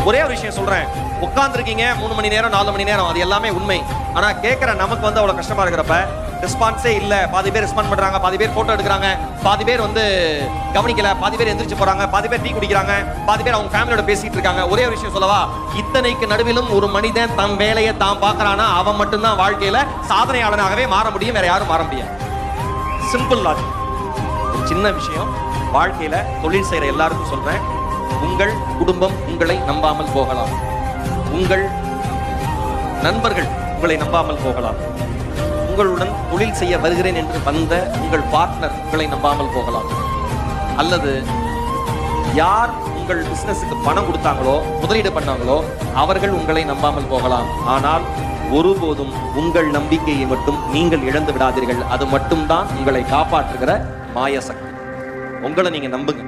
ஒரே ஒரு விஷயம் சொல்றேன், உட்கார்ந்துருக்கீங்க 3 மணி நேரம் 4 மணி நேரம், அது எல்லாமே உண்மை. ஆனா கேட்கிற நமக்கு வந்து அவ்வளவு கஷ்டமா இருக்கிறப்ப ரெஸ்பான்ஸே இல்ல, பாதி பேர் ரெஸ்பாண்ட் பண்றாங்க, பாதி பேர் போட்டோ எடுக்கிறாங்க, பாதி பேர் வந்து கவனிக்கல, பாதி பேர் எந்திரிச்சு போறாங்க, பாதி பேர் டீ குடிக்கிறாங்க, பாதி பேர் அவங்க ஃபேமிலியோட பேசிட்டு இருக்காங்க. ஒரே ஒரு விஷயம் சொல்லவா, இத்தனைக்கு நடுவிலும் ஒரு மனிதன் தம் வேலையை தான் பார்க்கறானா அவன் மட்டும்தான் வாழ்க்கையில சாதனையாளனாகவே மாற முடியும், வேற யாரும் மாற முடியாது. Simple logic. ஒரு சின்ன விஷயம், வாழ்க்கையில தொழில் செய்யற எல்லாருக்கும் சொல்றேன், உங்கள் குடும்பம் உங்களை நம்பாமல் போகலாம், உங்கள் நண்பர்கள் உங்களை நம்பாமல் போகலாம், உங்களுடன் தொழில் செய்ய வருகிறேன் என்று வந்த உங்கள் பார்ட்னர் உங்களை நம்பாமல் போகலாம், அல்லது யார் உங்கள் பிசினஸுக்கு பணம் கொடுத்தாங்களோ முதலீடு பண்ணாங்களோ அவர்கள் உங்களை நம்பாமல் போகலாம். ஆனால் ஒருபோதும் உங்கள் நம்பிக்கையை மட்டும் நீங்கள் இழந்து விடாதீர்கள். அது மட்டும்தான் உங்களை காப்பாற்றுகிற மாய சக்தி. உங்களை நீங்க நம்புங்க.